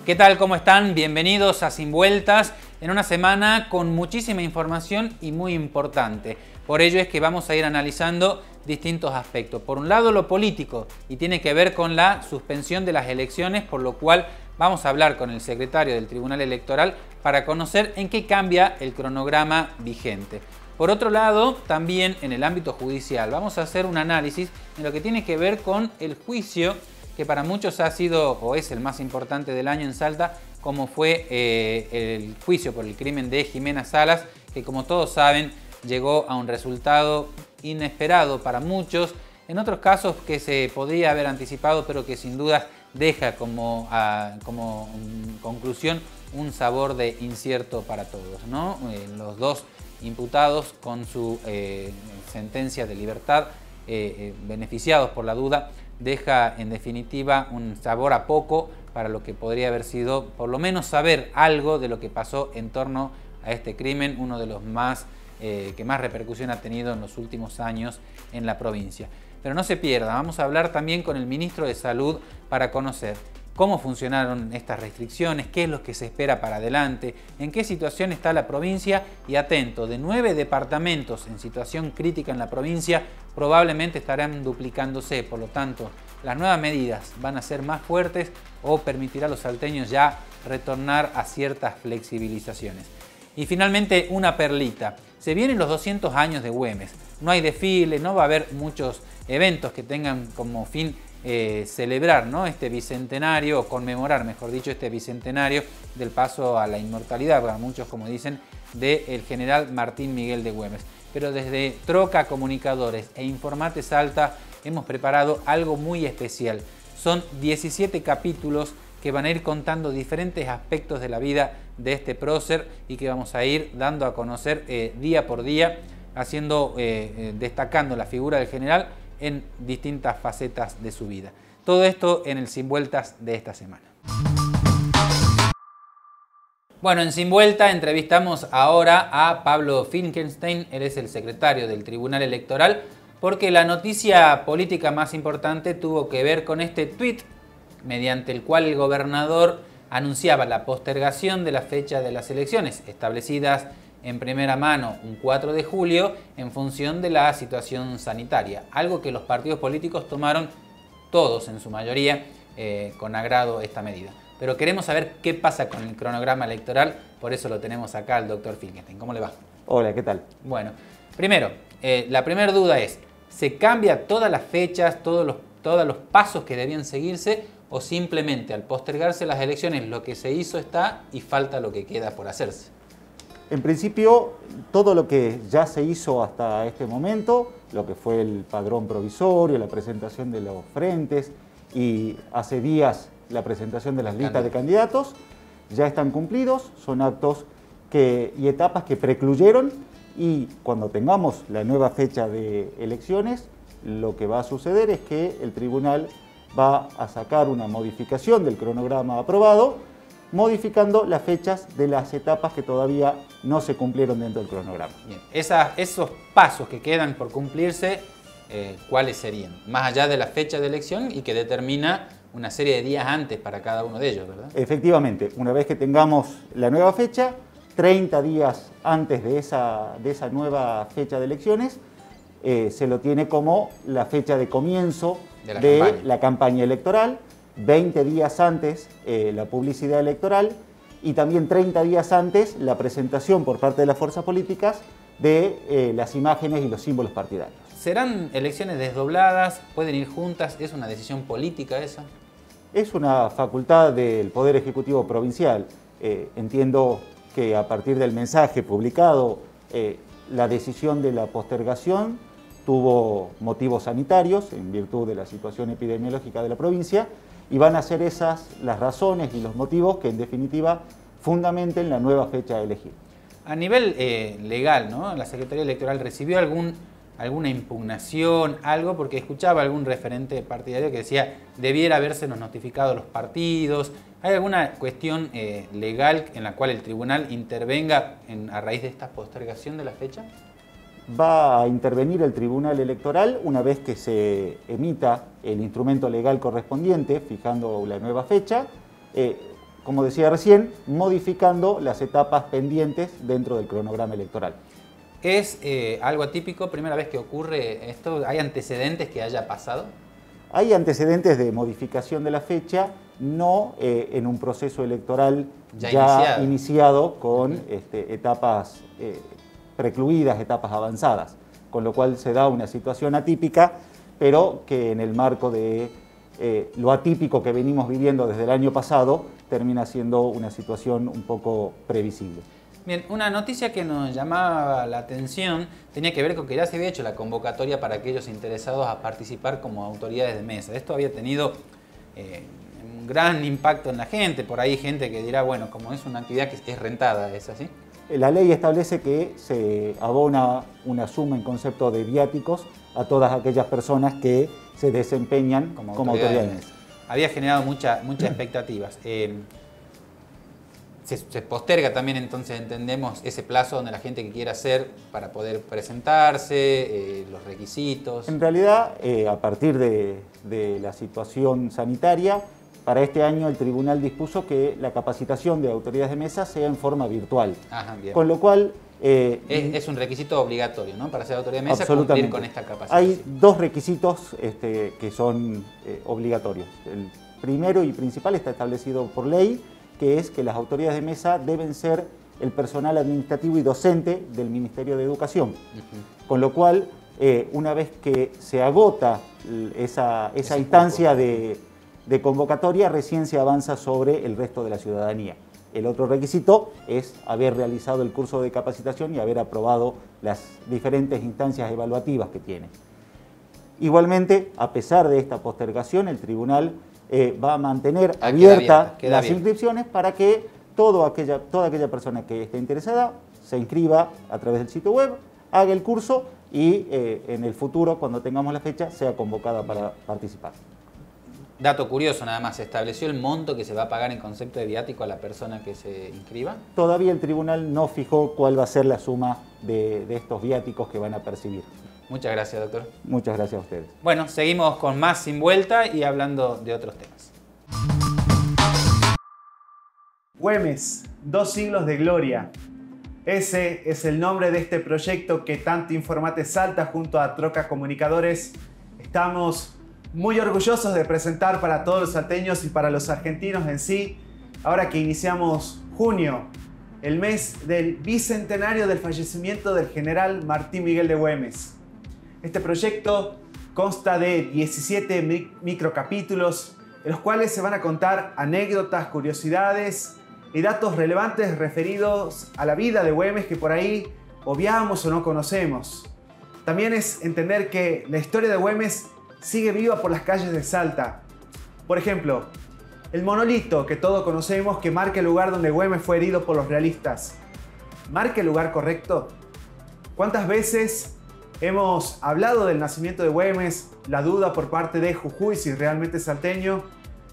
¿Qué tal? ¿Cómo están? Bienvenidos a Sin Vueltas, en una semana con muchísima información y muy importante. Por ello es que vamos a ir analizando distintos aspectos. Por un lado, lo político, y tiene que ver con la suspensión de las elecciones, por lo cual vamos a hablar con el secretario del Tribunal Electoral para conocer en qué cambia el cronograma vigente. Por otro lado, también en el ámbito judicial, vamos a hacer un análisis en lo que tiene que ver con el juicio que para muchos ha sido o es el más importante del año en Salta, como fue el juicio por el crimen de Jimena Salas, que como todos saben llegó a un resultado inesperado para muchos, en otros casos que se podría haber anticipado, pero que sin duda deja como conclusión un sabor de incierto para todos, ¿no? Los dos imputados con su sentencia de libertad, beneficiados por la duda, deja en definitiva un sabor a poco para lo que podría haber sido, por lo menos saber algo de lo que pasó en torno a este crimen, uno de los más que más repercusión ha tenido en los últimos años en la provincia. Pero no se pierda, vamos a hablar también con el ministro de Salud para conocer cómo funcionaron estas restricciones, qué es lo que se espera para adelante, en qué situación está la provincia y atento, de 9 departamentos en situación crítica en la provincia, probablemente estarán duplicándose, por lo tanto, las nuevas medidas van a ser más fuertes o permitirá a los salteños ya retornar a ciertas flexibilizaciones. Y finalmente una perlita, se vienen los 200 años de Güemes, no hay desfile, no va a haber muchos eventos que tengan como fin celebrar, ¿no?, este bicentenario, o conmemorar, mejor dicho, este bicentenario del paso a la inmortalidad, para muchos como dicen, del general Martín Miguel de Güemes. Pero desde Troca Comunicadores e Informate Salta hemos preparado algo muy especial. Son 17 capítulos que van a ir contando diferentes aspectos de la vida de este prócer y que vamos a ir dando a conocer día por día, destacando la figura del general en distintas facetas de su vida. Todo esto en el Sin Vueltas de esta semana. Bueno, en Sin Vuelta entrevistamos ahora a Pablo Finkelstein, él es el secretario del Tribunal Electoral, porque la noticia política más importante tuvo que ver con este tuit mediante el cual el gobernador anunciaba la postergación de la fecha de las elecciones establecidas en primera mano un 4 de julio en función de la situación sanitaria, algo que los partidos políticos tomaron todos en su mayoría con agrado esta medida. Pero queremos saber qué pasa con el cronograma electoral, por eso lo tenemos acá al doctor Finkelstein. ¿Cómo le va? Hola, ¿qué tal? Bueno, primero, la primera duda es, ¿se cambia todas las fechas, todos los pasos que debían seguirse o simplemente al postergarse las elecciones lo que se hizo está y falta lo que queda por hacerse? En principio, todo lo que ya se hizo hasta este momento, lo que fue el padrón provisorio, la presentación de los frentes y hace días la presentación de las listas de candidatos, ya están cumplidos, son actos y etapas que precluyeron, y cuando tengamos la nueva fecha de elecciones, lo que va a suceder es que el tribunal va a sacar una modificación del cronograma aprobado, modificando las fechas de las etapas que todavía no se cumplieron dentro del cronograma. Bien. Esos pasos que quedan por cumplirse, ¿cuáles serían? Más allá de la fecha de elección y que determina una serie de días antes para cada uno de ellos, ¿verdad? Efectivamente, una vez que tengamos la nueva fecha, 30 días antes de esa nueva fecha de elecciones, se lo tiene como la fecha de comienzo de la campaña electoral, 20 días antes la publicidad electoral y también 30 días antes la presentación por parte de las fuerzas políticas de las imágenes y los símbolos partidarios. ¿Serán elecciones desdobladas? ¿Pueden ir juntas? ¿Es una decisión política esa? Es una facultad del Poder Ejecutivo Provincial. Entiendo que a partir del mensaje publicado, la decisión de la postergación tuvo motivos sanitarios en virtud de la situación epidemiológica de la provincia, y van a ser esas las razones y los motivos que en definitiva fundamenten la nueva fecha a elegir. A nivel legal, ¿no?, ¿la Secretaría Electoral recibió alguna impugnación, algo? Porque escuchaba algún referente partidario que decía debiera habérsenos notificado a los partidos. ¿Hay alguna cuestión legal en la cual el tribunal intervenga a raíz de esta postergación de la fecha? Va a intervenir el Tribunal Electoral una vez que se emita el instrumento legal correspondiente, fijando la nueva fecha. como decía recién, modificando las etapas pendientes dentro del cronograma electoral. ¿Es algo atípico? ¿Primera vez que ocurre esto? ¿Hay antecedentes que haya pasado? Hay antecedentes de modificación de la fecha, no en un proceso electoral ya iniciado con etapas precluidas, etapas avanzadas, con lo cual se da una situación atípica, pero que en el marco de lo atípico que venimos viviendo desde el año pasado termina siendo una situación un poco previsible. Bien, una noticia que nos llamaba la atención tenía que ver con que ya se había hecho la convocatoria para aquellos interesados a participar como autoridades de mesa. Esto había tenido un gran impacto en la gente, por ahí gente que dirá, bueno, como es una actividad que es rentada, ¿es así? La ley establece que se abona una suma en concepto de viáticos a todas aquellas personas que se desempeñan como autoridades de mesa. Había generado muchas expectativas. Se posterga también, entonces entendemos, ese plazo donde la gente que quiera hacer para poder presentarse, los requisitos. En realidad, a partir de la situación sanitaria, para este año el tribunal dispuso que la capacitación de autoridades de mesa sea en forma virtual. Ajá, bien. Con lo cual... es un requisito obligatorio, ¿no? Para ser autoridad de mesa, cumplir con esta capacitación. Hay dos requisitos que son obligatorios. El primero y principal está establecido por ley, que es que las autoridades de mesa deben ser el personal administrativo y docente del Ministerio de Educación. Con lo cual, una vez que se agota esa instancia de convocatoria, recién se avanza sobre el resto de la ciudadanía. El otro requisito es haber realizado el curso de capacitación y haber aprobado las diferentes instancias evaluativas que tiene. Igualmente, a pesar de esta postergación, el tribunal va a mantener abiertas las inscripciones para que toda aquella persona que esté interesada se inscriba a través del sitio web, haga el curso y en el futuro, cuando tengamos la fecha, sea convocada para participar. Dato curioso nada más, ¿se estableció el monto que se va a pagar en concepto de viático a la persona que se inscriba? Todavía el tribunal no fijó cuál va a ser la suma de estos viáticos que van a percibir. Muchas gracias, doctor. Muchas gracias a ustedes. Bueno, seguimos con más Sin Vuelta y hablando de otros temas. Güemes, 2 siglos de gloria. Ese es el nombre de este proyecto que tanto Informate Salta junto a Troca Comunicadores estamos muy orgullosos de presentar para todos los salteños y para los argentinos en sí, ahora que iniciamos junio, el mes del bicentenario del fallecimiento del general Martín Miguel de Güemes. Este proyecto consta de 17 microcapítulos, en los cuales se van a contar anécdotas, curiosidades y datos relevantes referidos a la vida de Güemes que por ahí obviamos o no conocemos. También es entender que la historia de Güemes sigue viva por las calles de Salta. Por ejemplo, el monolito que todos conocemos que marca el lugar donde Güemes fue herido por los realistas. ¿Marca el lugar correcto? ¿Cuántas veces hemos hablado del nacimiento de Güemes, la duda por parte de Jujuy si realmente es salteño,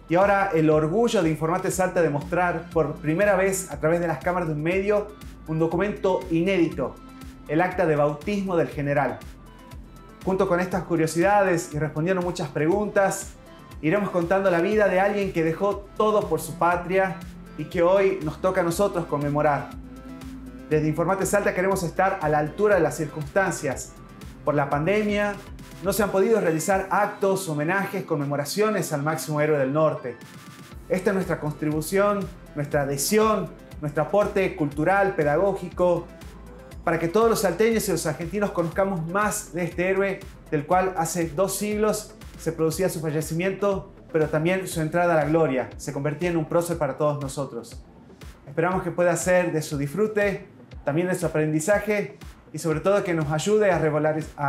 y ahora el orgullo de Informate Salta de mostrar por primera vez a través de las cámaras de un medio un documento inédito, el acta de bautismo del general? Junto con estas curiosidades y respondiendo muchas preguntas, iremos contando la vida de alguien que dejó todo por su patria y que hoy nos toca a nosotros conmemorar. Desde Informate Salta queremos estar a la altura de las circunstancias. Por la pandemia no se han podido realizar actos, homenajes, conmemoraciones al máximo héroe del norte. Esta es nuestra contribución, nuestra adhesión, nuestro aporte cultural, pedagógico, para que todos los salteños y los argentinos conozcamos más de este héroe del cual hace 2 siglos se producía su fallecimiento, pero también su entrada a la gloria. Se convertía en un prócer para todos nosotros. Esperamos que pueda ser de su disfrute, también de su aprendizaje y sobre todo que nos ayude a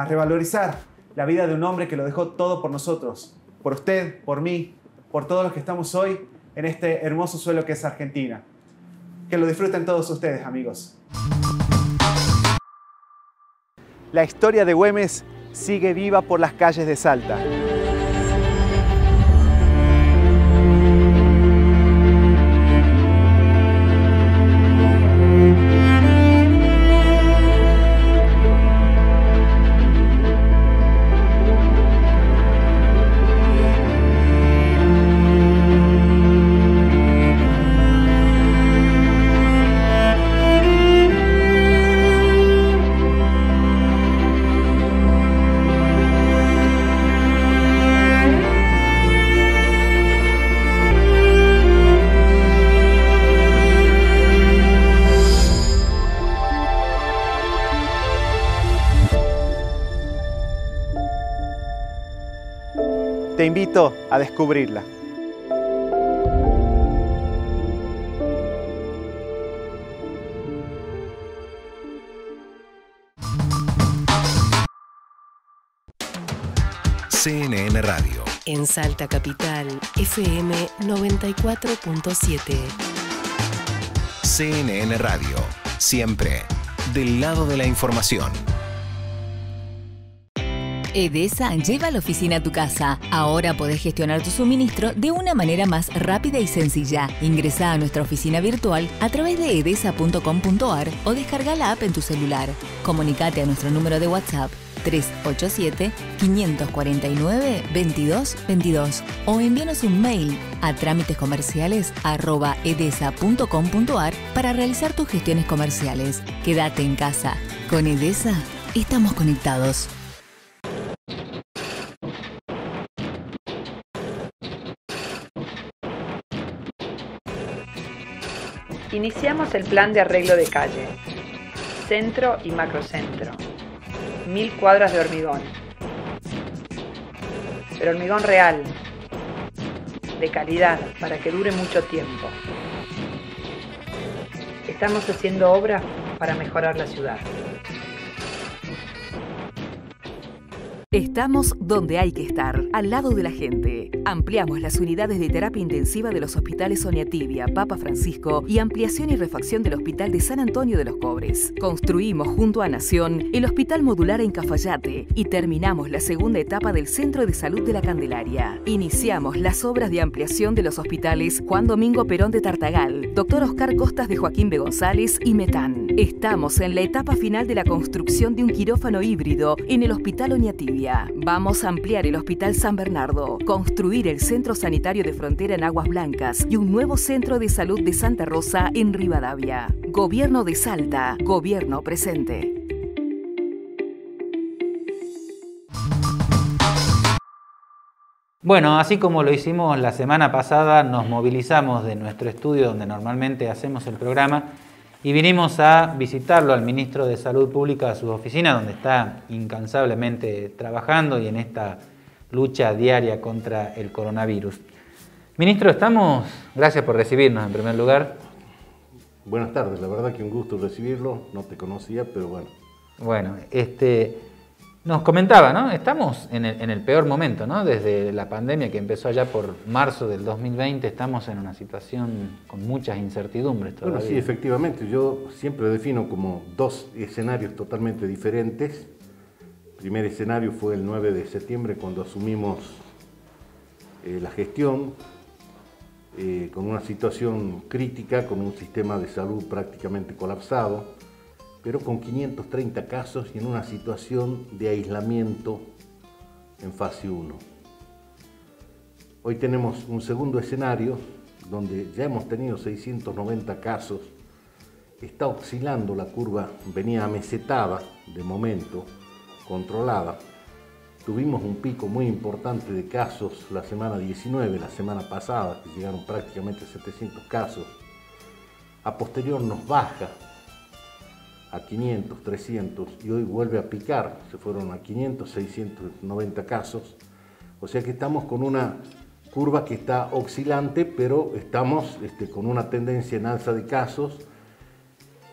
revalorizar la vida de un hombre que lo dejó todo por nosotros, por usted, por mí, por todos los que estamos hoy en este hermoso suelo que es Argentina. Que lo disfruten todos ustedes, amigos. La historia de Güemes sigue viva por las calles de Salta. Te invito a descubrirla. CNN Radio. En Salta Capital, FM 94.7. CNN Radio. Siempre del lado de la información. Edesa lleva la oficina a tu casa. Ahora podés gestionar tu suministro de una manera más rápida y sencilla. Ingresá a nuestra oficina virtual a través de edesa.com.ar o descarga la app en tu celular. Comunicate a nuestro número de WhatsApp 387-549-2222 o envíanos un mail a trámitescomerciales@edesa.com.ar para realizar tus gestiones comerciales. Quédate en casa. Con Edesa estamos conectados. Iniciamos el plan de arreglo de calle, centro y macrocentro, 1000 cuadras de hormigón, pero hormigón real, de calidad, para que dure mucho tiempo. Estamos haciendo obras para mejorar la ciudad. Estamos donde hay que estar, al lado de la gente. Ampliamos las unidades de terapia intensiva de los hospitales Oñatibia, Papa Francisco y ampliación y refacción del Hospital de San Antonio de los Cobres. Construimos junto a Nación el Hospital Modular en Cafayate y terminamos la segunda etapa del Centro de Salud de la Candelaria. Iniciamos las obras de ampliación de los hospitales Juan Domingo Perón de Tartagal, Dr. Oscar Costas de Joaquín B. González y Metán. Estamos en la etapa final de la construcción de un quirófano híbrido en el Hospital Oñatibia. Vamos a ampliar el Hospital San Bernardo, construir el Centro Sanitario de Frontera en Aguas Blancas y un nuevo Centro de Salud de Santa Rosa en Rivadavia. Gobierno de Salta, Gobierno presente. Bueno, así como lo hicimos la semana pasada, nos movilizamos de nuestro estudio donde normalmente hacemos el programa y vinimos a visitarlo al ministro de Salud Pública a su oficina, donde está incansablemente trabajando y en esta lucha diaria contra el coronavirus. Ministro, gracias por recibirnos en primer lugar. Buenas tardes, la verdad que un gusto recibirlo, no te conocía, pero bueno. Bueno, nos comentaba, ¿no? Estamos en el peor momento, ¿no? Desde la pandemia que empezó allá por marzo del 2020, estamos en una situación con muchas incertidumbres todavía. Bueno, sí, efectivamente, yo siempre defino como dos escenarios totalmente diferentes. El primer escenario fue el 9 de septiembre cuando asumimos la gestión con una situación crítica, con un sistema de salud prácticamente colapsado, pero con 530 casos y en una situación de aislamiento en fase 1. Hoy tenemos un segundo escenario donde ya hemos tenido 690 casos, está oscilando la curva, venía amesetada de momento, controlada. Tuvimos un pico muy importante de casos la semana 19, la semana pasada, que llegaron prácticamente 700 casos. A posterior nos baja a 500, 300 y hoy vuelve a picar, se fueron a 500, 690 casos. O sea que estamos con una curva que está oscilante, pero estamos con una tendencia en alza de casos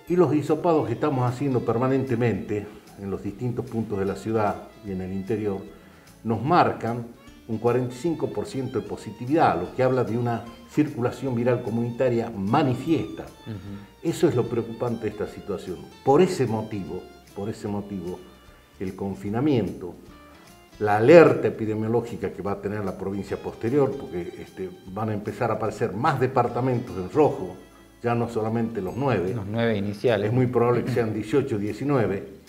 y los hisopados que estamos haciendo permanentemente en los distintos puntos de la ciudad y en el interior nos marcan un 45% de positividad, lo que habla de una circulación viral comunitaria manifiesta. Eso es lo preocupante de esta situación. Por ese motivo, el confinamiento, la alerta epidemiológica que va a tener la provincia posterior, porque van a empezar a aparecer más departamentos en rojo, ya no solamente los 9. Los 9 iniciales. Es muy probable que sean 18, 19.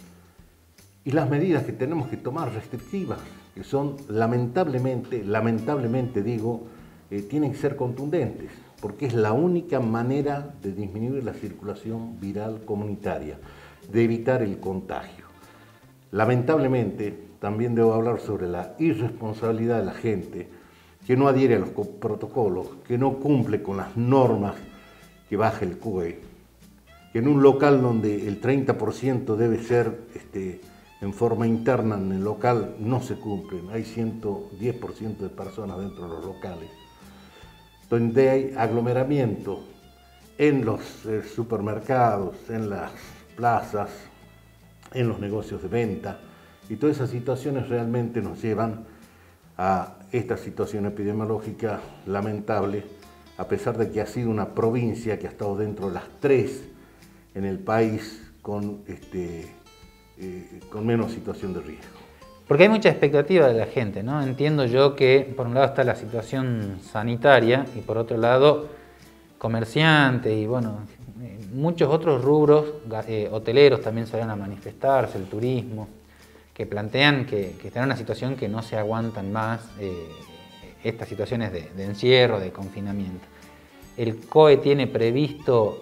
Y las medidas que tenemos que tomar restrictivas, que son lamentablemente digo, tienen que ser contundentes, porque es la única manera de disminuir la circulación viral comunitaria, de evitar el contagio. Lamentablemente, también debo hablar sobre la irresponsabilidad de la gente que no adhiere a los protocolos, que no cumple con las normas que baja el COE, que en un local donde el 30% debe ser en forma interna en el local no se cumplen. Hay 110% de personas dentro de los locales, donde hay aglomeramiento en los supermercados, en las plazas, en los negocios de venta, y todas esas situaciones realmente nos llevan a esta situación epidemiológica lamentable, a pesar de que ha sido una provincia que ha estado dentro de las 3 en el país con menos situación de riesgo. Porque hay mucha expectativa de la gente, ¿no? Entiendo yo que por un lado está la situación sanitaria y por otro lado comerciantes y bueno, muchos otros rubros, hoteleros también salen a manifestarse, el turismo, que plantean que están en una situación que no se aguantan más estas situaciones de encierro, de confinamiento. ¿El COE tiene previsto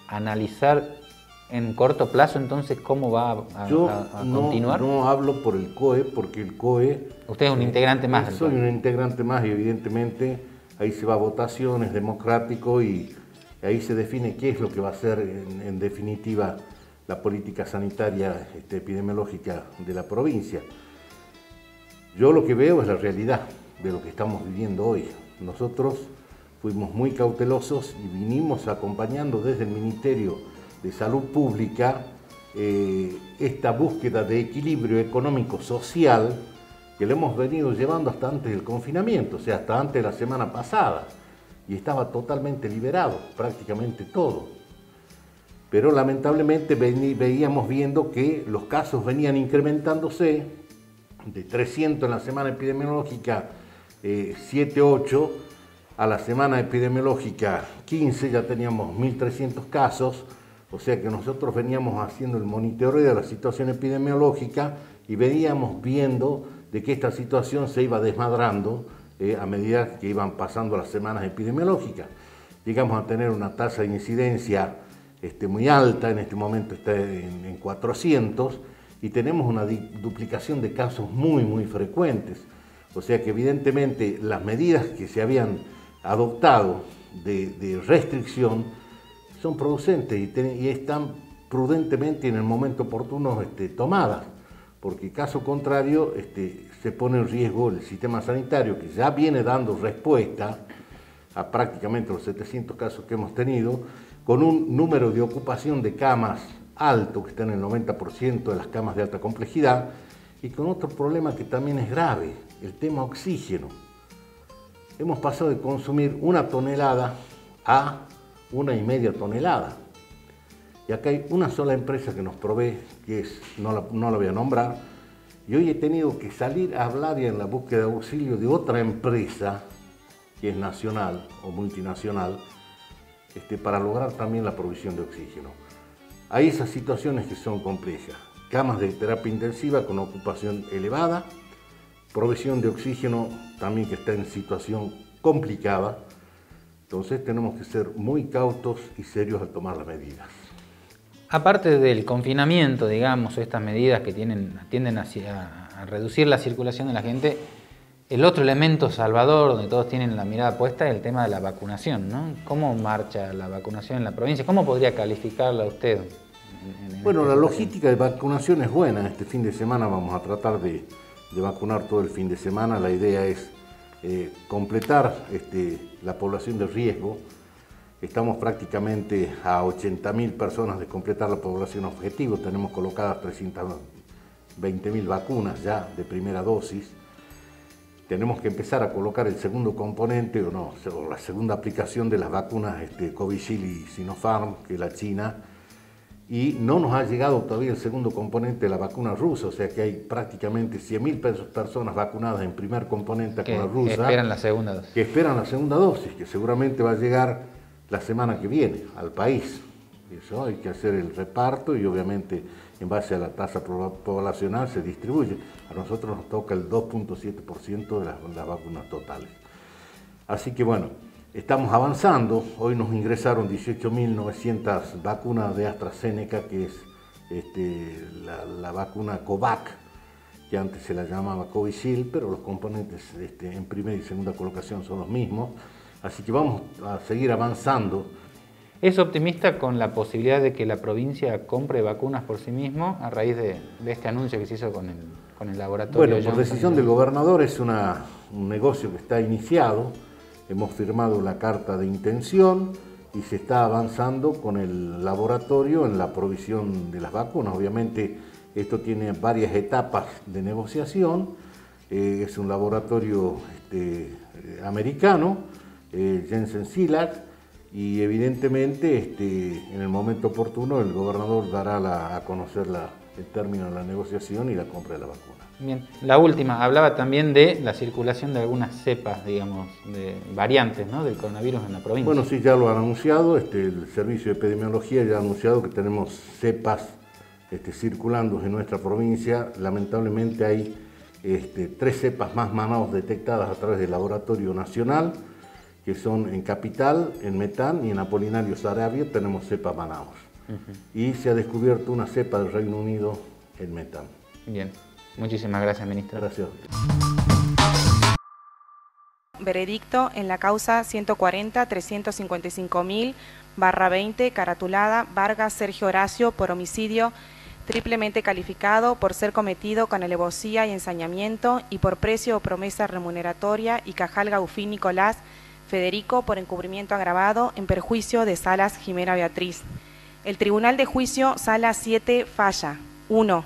analizar en corto plazo entonces cómo va a continuar? Yo no hablo por el COE, porque el COE... Usted es un integrante más del COE. Soy un integrante más y evidentemente ahí se va a votación, es democrático y ahí se define qué es lo que va a ser en definitiva la política sanitaria epidemiológica de la provincia. Yo lo que veo es la realidad de lo que estamos viviendo hoy. Nosotros fuimos muy cautelosos y vinimos acompañando desde el Ministerio de Salud Pública esta búsqueda de equilibrio económico-social que le hemos venido llevando hasta antes del confinamiento, o sea, hasta antes de la semana pasada, y estaba totalmente liberado, prácticamente todo. Pero lamentablemente veíamos viendo que los casos venían incrementándose, de 300 en la semana epidemiológica 7, 8, a la semana epidemiológica 15 ya teníamos 1.300 casos, o sea que nosotros veníamos haciendo el monitoreo de la situación epidemiológica y veníamos viendo de que esta situación se iba desmadrando a medida que iban pasando las semanas epidemiológicas. Llegamos a tener una tasa de incidencia muy alta, en este momento está en 400, y tenemos una duplicación de casos muy frecuentes. O sea que evidentemente las medidas que se habían adoptado de restricción son producentes y están prudentemente en el momento oportuno tomadas, porque caso contrario se pone en riesgo el sistema sanitario, que ya viene dando respuesta a prácticamente los 700 casos que hemos tenido, con un número de ocupación de camas alto, que está en el 90% de las camas de alta complejidad, y con otro problema que también es grave, el tema oxígeno. Hemos pasado de consumir 1 tonelada a 1,5 toneladas. Y acá hay una sola empresa que nos provee, que es, no la voy a nombrar, y hoy he tenido que salir a hablar y en la búsqueda de auxilio de otra empresa, que es nacional o multinacional, para lograr también la provisión de oxígeno. Hay esas situaciones que son complejas. Camas de terapia intensiva con ocupación elevada, provisión de oxígeno también que está en situación complicada. Entonces tenemos que ser muy cautos y serios al tomar las medidas. Aparte del confinamiento, digamos, estas medidas que tienden a reducir la circulación de la gente, el otro elemento salvador, donde todos tienen la mirada puesta, es el tema de la vacunación, ¿no? ¿Cómo marcha la vacunación en la provincia? ¿Cómo podría calificarla usted? Bueno, la logística de vacunación es buena. Este fin de semana vamos a tratar de vacunar todo el fin de semana. La idea es completar la población de riesgo. Estamos prácticamente a 80.000 personas de completar la población objetivo. Tenemos colocadas 320.000 vacunas ya de primera dosis. Tenemos que empezar a colocar el segundo componente o la segunda aplicación de las vacunas Covishield y Sinopharm, que es la China, y no nos ha llegado todavía el segundo componente de la vacuna rusa, o sea que hay prácticamente 100.000 personas vacunadas en primer componente con la rusa. Que esperan la segunda dosis. Que esperan la segunda dosis, que seguramente va a llegar la semana que viene al país. Eso hay que hacer el reparto y obviamente en base a la tasa poblacional se distribuye. A nosotros nos toca el 2.7% de las vacunas totales. Así que bueno, estamos avanzando. Hoy nos ingresaron 18.900 vacunas de AstraZeneca, que es la vacuna COVAX, que antes se la llamaba Covishield, pero los componentes en primera y segunda colocación son los mismos. Así que vamos a seguir avanzando ¿Es optimista con la posibilidad de que la provincia compre vacunas por sí mismo a raíz de este anuncio que se hizo con el laboratorio? Bueno, por decisión del gobernador es un negocio que está iniciado. Hemos firmado la carta de intención y se está avanzando con el laboratorio en la provisión de las vacunas. Obviamente esto tiene varias etapas de negociación. Es un laboratorio americano, Janssen Cilag, y evidentemente en el momento oportuno el gobernador dará a conocer el término de la negociación y la compra de la vacuna. Bien, la última, hablaba también de la circulación de algunas cepas, digamos, de variantes, ¿no?, del coronavirus en la provincia. Bueno, sí, ya lo han anunciado, el Servicio de Epidemiología ya ha anunciado que tenemos cepas circulando en nuestra provincia. Lamentablemente hay 3 cepas más Manaos detectadas a través del Laboratorio Nacional, que son en Capital, en Metán y en Apolinario Saravia tenemos cepa Manaos. Y se ha descubierto una cepa del Reino Unido en Metán. Bien, muchísimas gracias, ministro. Gracias. Veredicto en la causa 140-355.000/20, caratulada Vargas Sergio Horacio por homicidio triplemente calificado por ser cometido con alevosía y ensañamiento y por precio o promesa remuneratoria, y Cajal Gaufín Nicolás Federico por encubrimiento agravado en perjuicio de Salas Jimena Beatriz. El Tribunal de Juicio, Sala 7, falla. 1.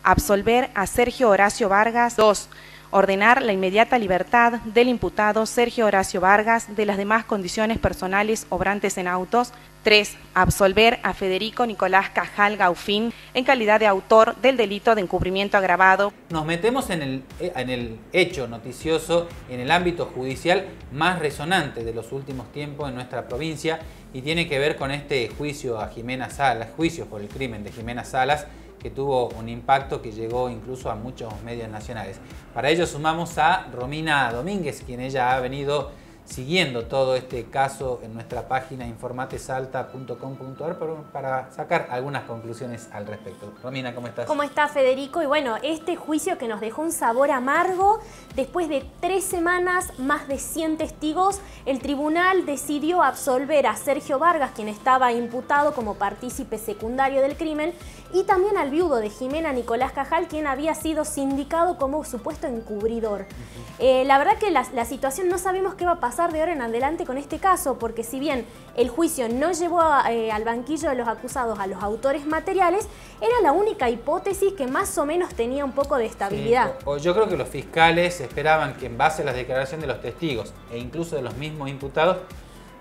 Absolver a Sergio Horacio Vargas. 2. Ordenar la inmediata libertad del imputado Sergio Horacio Vargas de las demás condiciones personales obrantes en autos. 3. Absolver a Federico Nicolás Cajal Gaufín en calidad de autor del delito de encubrimiento agravado. Nos metemos en el hecho noticioso, en el ámbito judicial más resonante de los últimos tiempos en nuestra provincia, y tiene que ver con este juicio a Jimena Salas, juicio por el crimen de Jimena Salas, que tuvo un impacto que llegó incluso a muchos medios nacionales. Para ello sumamos a Romina Domínguez, quien ella ha venido siguiendo todo este caso en nuestra página informatesalta.com.ar para sacar algunas conclusiones al respecto. Romina, ¿cómo estás? ¿Cómo está, Federico? Y bueno, este juicio que nos dejó un sabor amargo, después de 3 semanas, más de 100 testigos, el tribunal decidió absolver a Sergio Vargas, quien estaba imputado como partícipe secundario del crimen, y también al viudo de Jimena, Nicolás Cajal, quien había sido sindicado como supuesto encubridor. La verdad que la situación, no sabemos qué va a pasar de ahora en adelante con este caso, porque si bien el juicio no llevó al banquillo de los acusados a los autores materiales, era la única hipótesis que más o menos tenía un poco de estabilidad. Sí, yo creo que los fiscales esperaban que en base a las declaraciones de los testigos e incluso de los mismos imputados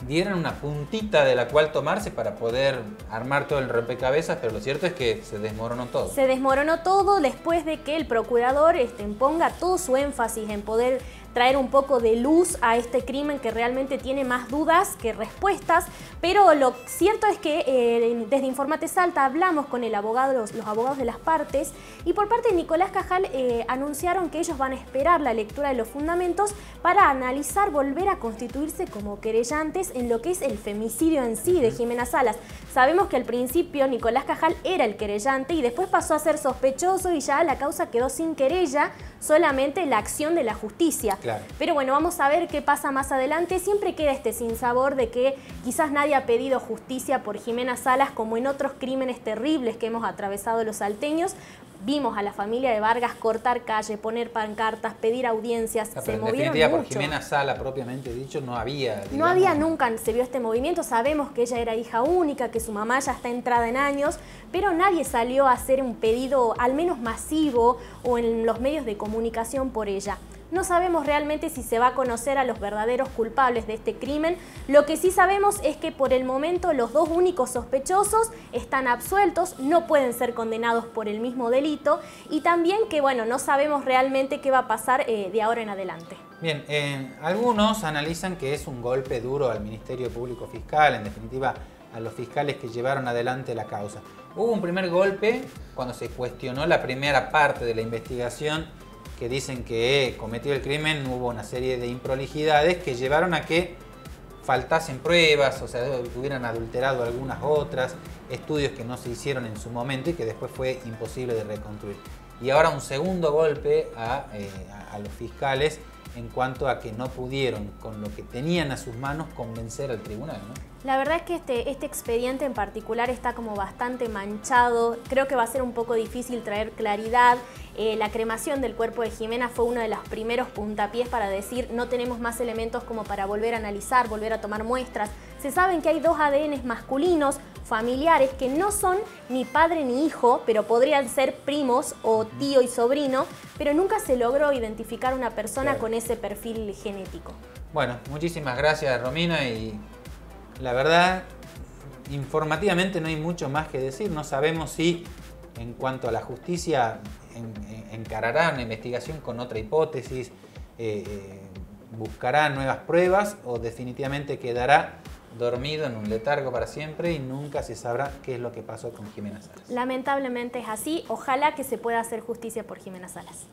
dieran una puntita de la cual tomarse para poder armar todo el rompecabezas, pero lo cierto es que se desmoronó todo. Se desmoronó todo después de que el procurador ponga todo su énfasis en poder traer un poco de luz a este crimen que realmente tiene más dudas que respuestas, pero lo cierto es que desde Informate Salta hablamos con los abogados de las partes, y por parte de Nicolás Cajal anunciaron que ellos van a esperar la lectura de los fundamentos para analizar volver a constituirse como querellantes en lo que es el femicidio en sí de Jimena Salas. Sabemos que al principio Nicolás Cajal era el querellante y después pasó a ser sospechoso, y ya la causa quedó sin querella, solamente la acción de la justicia. Claro. Pero bueno, vamos a ver qué pasa más adelante. Siempre queda este sinsabor de que quizás nadie ha pedido justicia por Jimena Salas, como en otros crímenes terribles que hemos atravesado los salteños. Vimos a la familia de Vargas cortar calle, poner pancartas, pedir audiencias, se movieron mucho. Por Jimena Salas propiamente dicho no había, digamos, no había nunca, se vio este movimiento. Sabemos que ella era hija única, que su mamá ya está entrada en años, pero nadie salió a hacer un pedido al menos masivo o en los medios de comunicación por ella. No sabemos realmente si se va a conocer a los verdaderos culpables de este crimen. Lo que sí sabemos es que por el momento los 2 únicos sospechosos están absueltos, no pueden ser condenados por el mismo delito, y también que bueno, no sabemos realmente qué va a pasar de ahora en adelante. Bien, algunos analizan que es un golpe duro al Ministerio Público Fiscal, en definitiva a los fiscales que llevaron adelante la causa. Hubo un primer golpe cuando se cuestionó la primera parte de la investigación, que dicen que cometió el crimen. Hubo una serie de improlijidades que llevaron a que faltasen pruebas, o sea, hubieran adulterado algunas otras, estudios que no se hicieron en su momento y que después fue imposible de reconstruir. Y ahora un segundo golpe a los fiscales en cuanto a que no pudieron, con lo que tenían a sus manos, convencer al tribunal, ¿no? La verdad es que este expediente en particular está como bastante manchado. Creo que va a ser un poco difícil traer claridad. La cremación del cuerpo de Jimena fue uno de los primeros puntapiés para decir no tenemos más elementos como para volver a analizar, volver a tomar muestras. Se saben que hay 2 ADNs masculinos, familiares, que no son ni padre ni hijo, pero podrían ser primos o tío y sobrino, pero nunca se logró identificar una persona con ese perfil genético. Bueno, muchísimas gracias, Romina, y la verdad, informativamente no hay mucho más que decir. No sabemos si, en cuanto a la justicia, encarará una investigación con otra hipótesis, buscará nuevas pruebas o definitivamente quedará dormido en un letargo para siempre y nunca se sabrá qué es lo que pasó con Jimena Salas. Lamentablemente es así. Ojalá que se pueda hacer justicia por Jimena Salas.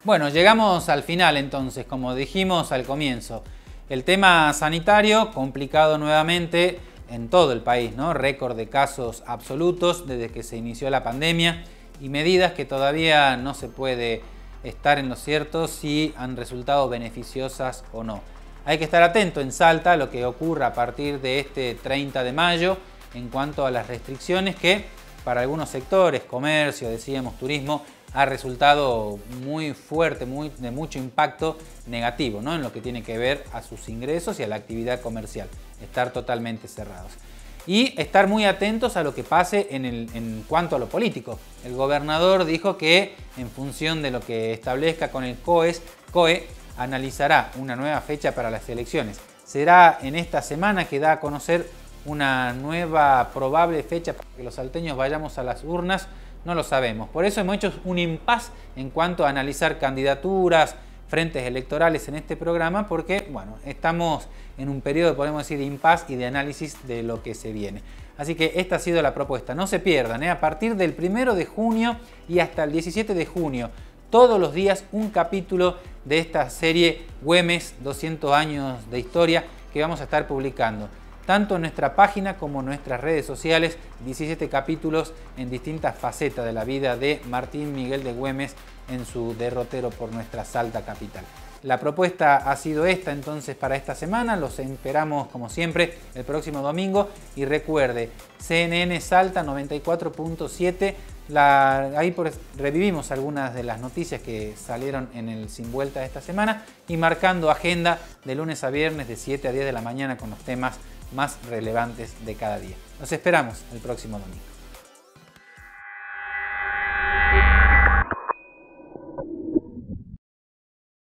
Bueno, llegamos al final entonces, como dijimos al comienzo. El tema sanitario, complicado nuevamente en todo el país, ¿no? Récord de casos absolutos desde que se inició la pandemia y medidas que todavía no se puede estar en lo cierto si han resultado beneficiosas o no. Hay que estar atento en Salta a lo que ocurra a partir de este 30 de mayo en cuanto a las restricciones que para algunos sectores, comercio, decíamos, turismo, ha resultado muy fuerte, de mucho impacto negativo, ¿no? En lo que tiene que ver a sus ingresos y a la actividad comercial, estar totalmente cerrados. Y estar muy atentos a lo que pase en cuanto a lo político. El gobernador dijo que en función de lo que establezca con el COE, analizará una nueva fecha para las elecciones. Será en esta semana que da a conocer una nueva probable fecha para que los salteños vayamos a las urnas. No lo sabemos. Por eso hemos hecho un impasse en cuanto a analizar candidaturas, frentes electorales en este programa, porque bueno, estamos en un periodo, podemos decir, de impasse y de análisis de lo que se viene. Así que esta ha sido la propuesta. No se pierdan, a partir del 1 de junio y hasta el 17 de junio, todos los días un capítulo de esta serie Güemes, 200 años de historia, que vamos a estar publicando tanto en nuestra página como en nuestras redes sociales, 17 capítulos en distintas facetas de la vida de Martín Miguel de Güemes en su derrotero por nuestra Salta capital. La propuesta ha sido esta entonces para esta semana. Los esperamos como siempre el próximo domingo y recuerde, CNN Salta 94.7. Ahí revivimos algunas de las noticias que salieron en el Sin Vuelta de esta semana y marcando agenda de lunes a viernes de 7 a 10 de la mañana con los temas más relevantes de cada día. Los esperamos el próximo domingo.